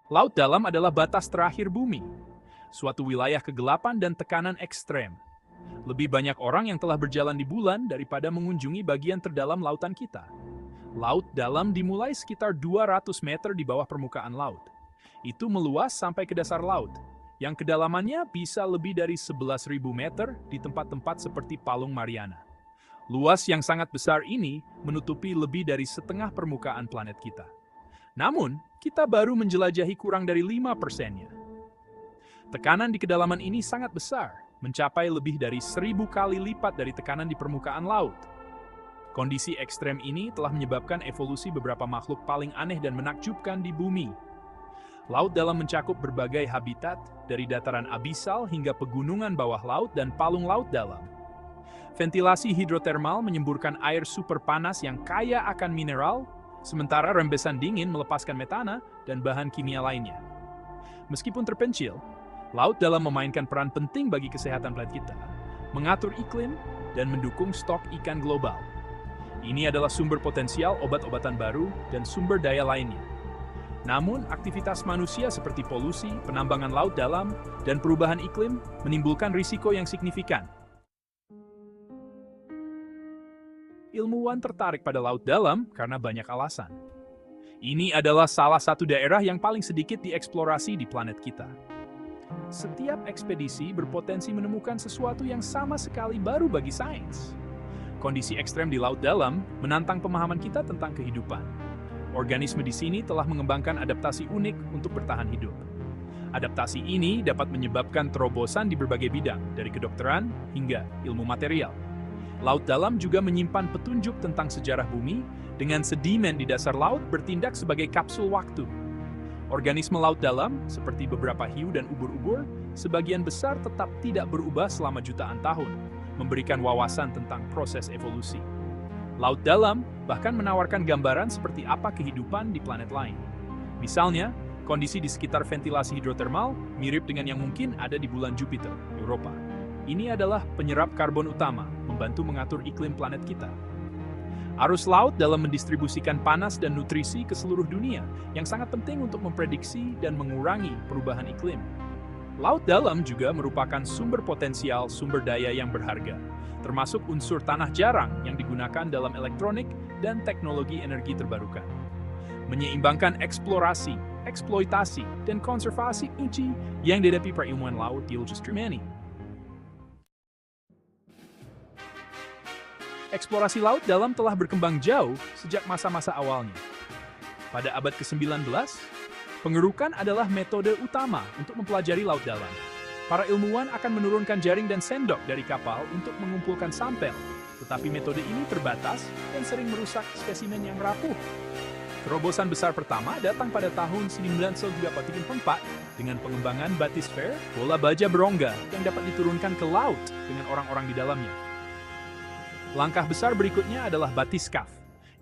Laut dalam adalah batas terakhir bumi, suatu wilayah kegelapan dan tekanan ekstrem. Lebih banyak orang yang telah berjalan di bulan daripada mengunjungi bagian terdalam lautan kita. Laut dalam dimulai sekitar 200 meter di bawah permukaan laut. Itu meluas sampai ke dasar laut, yang kedalamannya bisa lebih dari 11.000 meter di tempat-tempat seperti Palung Mariana. Luas yang sangat besar ini menutupi lebih dari setengah permukaan planet kita. Namun, kita baru menjelajahi kurang dari 5%-nya. Tekanan di kedalaman ini sangat besar, mencapai lebih dari 1.000 kali lipat dari tekanan di permukaan laut. Kondisi ekstrem ini telah menyebabkan evolusi beberapa makhluk paling aneh dan menakjubkan di bumi. Laut dalam mencakup berbagai habitat, dari dataran abisal hingga pegunungan bawah laut dan palung laut dalam. Ventilasi hidrotermal menyemburkan air super panas yang kaya akan mineral, sementara rembesan dingin melepaskan metana dan bahan kimia lainnya. Meskipun terpencil, laut dalam memainkan peran penting bagi kesehatan planet kita, mengatur iklim, dan mendukung stok ikan global. Ini adalah sumber potensial obat-obatan baru dan sumber daya lainnya. Namun, aktivitas manusia seperti polusi, penambangan laut dalam, dan perubahan iklim menimbulkan risiko yang signifikan. Ilmuwan tertarik pada laut dalam karena banyak alasan. Ini adalah salah satu daerah yang paling sedikit dieksplorasi di planet kita. Setiap ekspedisi berpotensi menemukan sesuatu yang sama sekali baru bagi sains. Kondisi ekstrem di laut dalam menantang pemahaman kita tentang kehidupan. Organisme di sini telah mengembangkan adaptasi unik untuk bertahan hidup. Adaptasi ini dapat menyebabkan terobosan di berbagai bidang, dari kedokteran hingga ilmu material. Laut dalam juga menyimpan petunjuk tentang sejarah bumi, dengan sedimen di dasar laut bertindak sebagai kapsul waktu. Organisme laut dalam, seperti beberapa hiu dan ubur-ubur, sebagian besar tetap tidak berubah selama jutaan tahun, memberikan wawasan tentang proses evolusi. Laut dalam bahkan menawarkan gambaran seperti apa kehidupan di planet lain. Misalnya, kondisi di sekitar ventilasi hidrotermal mirip dengan yang mungkin ada di bulan Jupiter, Europa. Ini adalah penyerap karbon utama, membantu mengatur iklim planet kita. Arus laut dalam mendistribusikan panas dan nutrisi ke seluruh dunia, yang sangat penting untuk memprediksi dan mengurangi perubahan iklim. Laut dalam juga merupakan sumber potensial sumber daya yang berharga, termasuk unsur tanah jarang yang digunakan dalam elektronik dan teknologi energi terbarukan. Menyeimbangkan eksplorasi, eksploitasi, dan konservasi kunci yang dihadapi para ilmuwan laut di industri ini. Eksplorasi laut dalam telah berkembang jauh sejak masa-masa awalnya. Pada abad ke-19, pengerukan adalah metode utama untuk mempelajari laut dalam. Para ilmuwan akan menurunkan jaring dan sendok dari kapal untuk mengumpulkan sampel, tetapi metode ini terbatas dan sering merusak spesimen yang rapuh. Terobosan besar pertama datang pada tahun 1934 dengan pengembangan batisfer, bola baja berongga yang dapat diturunkan ke laut dengan orang-orang di dalamnya. Langkah besar berikutnya adalah batiskaf,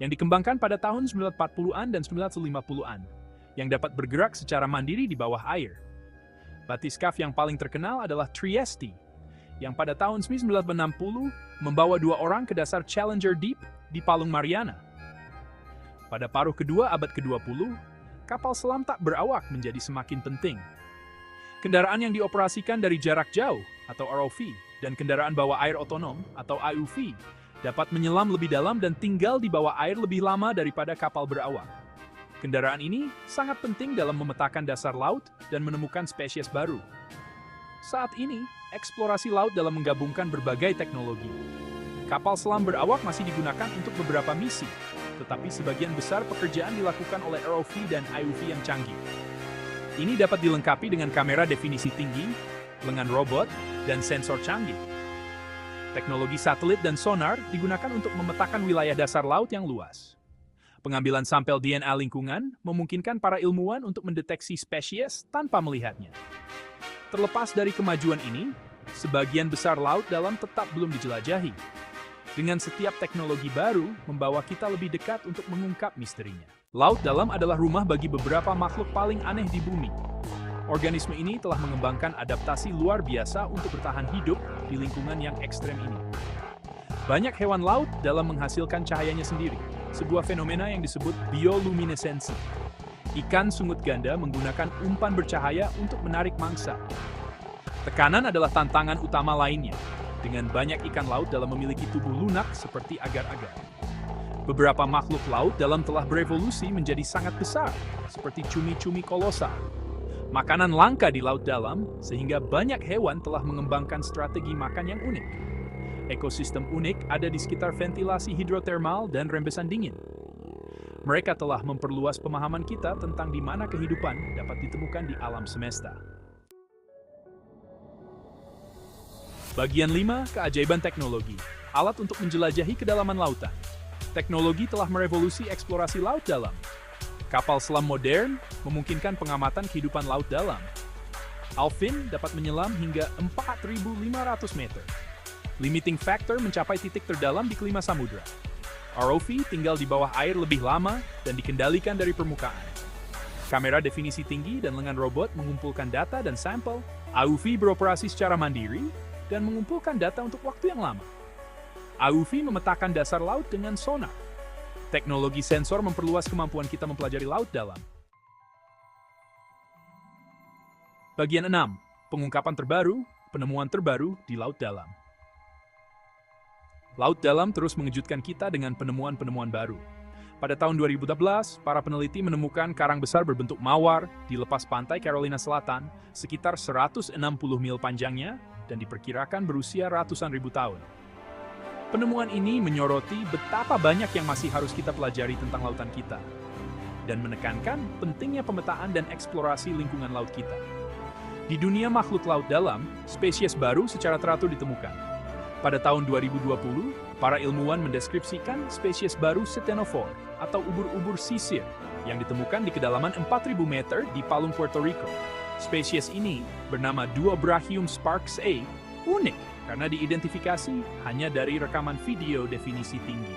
yang dikembangkan pada tahun 1940-an dan 1950-an, yang dapat bergerak secara mandiri di bawah air. Batiskaf yang paling terkenal adalah Trieste, yang pada tahun 1960 membawa 2 orang ke dasar Challenger Deep di Palung Mariana. Pada paruh kedua abad ke-20, kapal selam tak berawak menjadi semakin penting. Kendaraan yang dioperasikan dari jarak jauh atau ROV dan kendaraan bawah air otonom atau AUV dapat menyelam lebih dalam dan tinggal di bawah air lebih lama daripada kapal berawak. Kendaraan ini sangat penting dalam memetakan dasar laut dan menemukan spesies baru. Saat ini, eksplorasi laut dalam menggabungkan berbagai teknologi. Kapal selam berawak masih digunakan untuk beberapa misi, tetapi sebagian besar pekerjaan dilakukan oleh ROV dan AUV yang canggih. Ini dapat dilengkapi dengan kamera definisi tinggi, lengan robot, dan sensor canggih. Teknologi satelit dan sonar digunakan untuk memetakan wilayah dasar laut yang luas. Pengambilan sampel DNA lingkungan memungkinkan para ilmuwan untuk mendeteksi spesies tanpa melihatnya. Terlepas dari kemajuan ini, sebagian besar laut dalam tetap belum dijelajahi. Dengan setiap teknologi baru, membawa kita lebih dekat untuk mengungkap misterinya. Laut dalam adalah rumah bagi beberapa makhluk paling aneh di bumi. Organisme ini telah mengembangkan adaptasi luar biasa untuk bertahan hidup di lingkungan yang ekstrem ini. Banyak hewan laut dalam menghasilkan cahayanya sendiri, sebuah fenomena yang disebut bioluminesensi. Ikan sungut ganda menggunakan umpan bercahaya untuk menarik mangsa. Tekanan adalah tantangan utama lainnya, dengan banyak ikan laut dalam memiliki tubuh lunak seperti agar-agar. Beberapa makhluk laut dalam telah berevolusi menjadi sangat besar, seperti cumi-cumi kolosal. Makanan langka di laut dalam, sehingga banyak hewan telah mengembangkan strategi makan yang unik. Ekosistem unik ada di sekitar ventilasi hidrotermal dan rembesan dingin. Mereka telah memperluas pemahaman kita tentang di mana kehidupan dapat ditemukan di alam semesta. Bagian 5, keajaiban teknologi. Alat untuk menjelajahi kedalaman lautan. Teknologi telah merevolusi eksplorasi laut dalam. Kapal selam modern memungkinkan pengamatan kehidupan laut dalam. Alvin dapat menyelam hingga 4.500 meter. Limiting factor mencapai titik terdalam di kelima samudra. ROV tinggal di bawah air lebih lama dan dikendalikan dari permukaan. Kamera definisi tinggi dan lengan robot mengumpulkan data dan sampel. AUV beroperasi secara mandiri dan mengumpulkan data untuk waktu yang lama. AUV memetakan dasar laut dengan sonar. Teknologi sensor memperluas kemampuan kita mempelajari laut dalam. Bagian 6. Pengungkapan terbaru, penemuan terbaru di laut dalam. Laut dalam terus mengejutkan kita dengan penemuan-penemuan baru. Pada tahun 2012, para peneliti menemukan karang besar berbentuk mawar di lepas pantai Carolina Selatan, sekitar 160 mil panjangnya, dan diperkirakan berusia ratusan ribu tahun. Penemuan ini menyoroti betapa banyak yang masih harus kita pelajari tentang lautan kita, dan menekankan pentingnya pemetaan dan eksplorasi lingkungan laut kita. Di dunia makhluk laut dalam, spesies baru secara teratur ditemukan. Pada tahun 2020, para ilmuwan mendeskripsikan spesies baru Ctenophore atau ubur-ubur sisir yang ditemukan di kedalaman 4.000 meter di palung Puerto Rico. Spesies ini bernama Duobrachium sparks A, unik karena diidentifikasi hanya dari rekaman video definisi tinggi,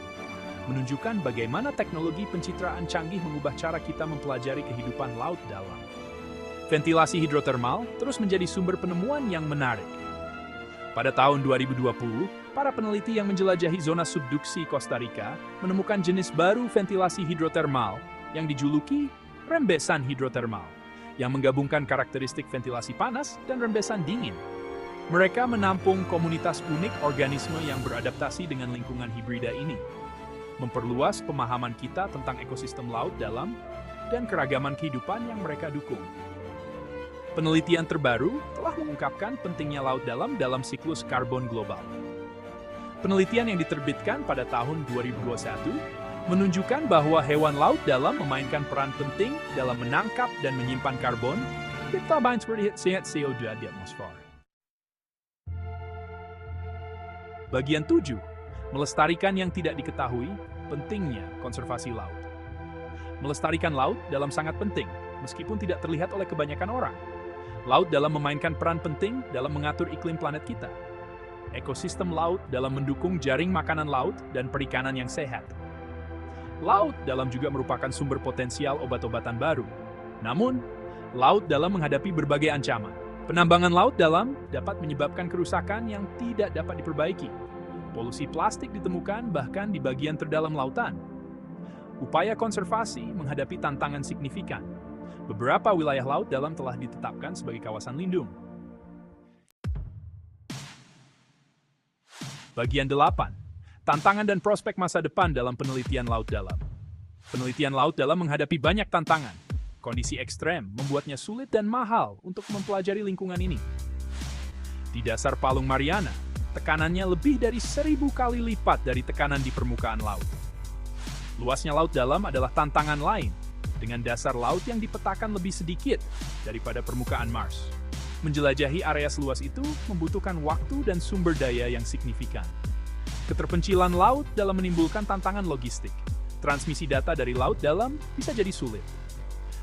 menunjukkan bagaimana teknologi pencitraan canggih mengubah cara kita mempelajari kehidupan laut dalam. Ventilasi hidrotermal terus menjadi sumber penemuan yang menarik. Pada tahun 2020, para peneliti yang menjelajahi zona subduksi Costa Rica menemukan jenis baru ventilasi hidrotermal yang dijuluki rembesan hidrotermal, yang menggabungkan karakteristik ventilasi panas dan rembesan dingin. Mereka menampung komunitas unik organisme yang beradaptasi dengan lingkungan hibrida ini, memperluas pemahaman kita tentang ekosistem laut dalam dan keragaman kehidupan yang mereka dukung. Penelitian terbaru telah mengungkapkan pentingnya laut dalam siklus karbon global. Penelitian yang diterbitkan pada tahun 2021 menunjukkan bahwa hewan laut dalam memainkan peran penting dalam menangkap dan menyimpan karbon yang terbaik seperti CO2 di atmosfer. Bagian 7. Melestarikan yang tidak diketahui, pentingnya konservasi laut. Melestarikan laut dalam sangat penting, meskipun tidak terlihat oleh kebanyakan orang. Laut dalam memainkan peran penting dalam mengatur iklim planet kita. Ekosistem laut dalam mendukung jaring makanan laut dan perikanan yang sehat. Laut dalam juga merupakan sumber potensial obat-obatan baru. Namun, laut dalam menghadapi berbagai ancaman. Penambangan laut dalam dapat menyebabkan kerusakan yang tidak dapat diperbaiki. Polusi plastik ditemukan bahkan di bagian terdalam lautan. Upaya konservasi menghadapi tantangan signifikan. Beberapa wilayah laut dalam telah ditetapkan sebagai kawasan lindung. Bagian 8. Tantangan dan prospek masa depan dalam penelitian laut dalam. Penelitian laut dalam menghadapi banyak tantangan. Kondisi ekstrem membuatnya sulit dan mahal untuk mempelajari lingkungan ini. Di dasar palung Mariana, tekanannya lebih dari 1.000 kali lipat dari tekanan di permukaan laut. Luasnya laut dalam adalah tantangan lain, dengan dasar laut yang dipetakan lebih sedikit daripada permukaan Mars. Menjelajahi area seluas itu membutuhkan waktu dan sumber daya yang signifikan. Keterpencilan laut dalam menimbulkan tantangan logistik. Transmisi data dari laut dalam bisa jadi sulit.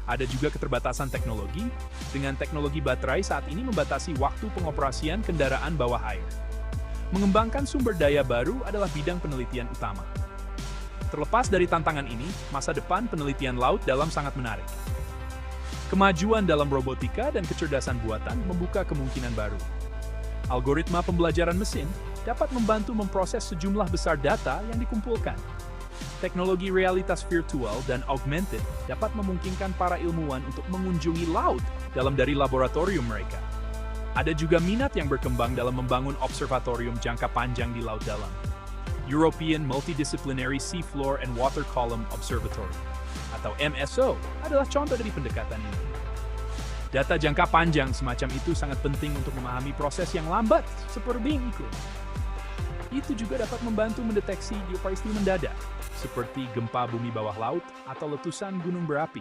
Ada juga keterbatasan teknologi, dengan teknologi baterai saat ini membatasi waktu pengoperasian kendaraan bawah air. Mengembangkan sumber daya baru adalah bidang penelitian utama. Terlepas dari tantangan ini, masa depan penelitian laut dalam sangat menarik. Kemajuan dalam robotika dan kecerdasan buatan membuka kemungkinan baru. Algoritma pembelajaran mesin dapat membantu memproses sejumlah besar data yang dikumpulkan. Teknologi realitas virtual dan augmented dapat memungkinkan para ilmuwan untuk mengunjungi laut dalam dari laboratorium mereka. Ada juga minat yang berkembang dalam membangun observatorium jangka panjang di laut dalam. European Multidisciplinary Seafloor and Water Column Observatory, atau MSO, adalah contoh dari pendekatan ini. Data jangka panjang semacam itu sangat penting untuk memahami proses yang lambat, seperti iklim. Itu juga dapat membantu mendeteksi geoperistiwa mendadak, seperti gempa bumi bawah laut atau letusan gunung berapi.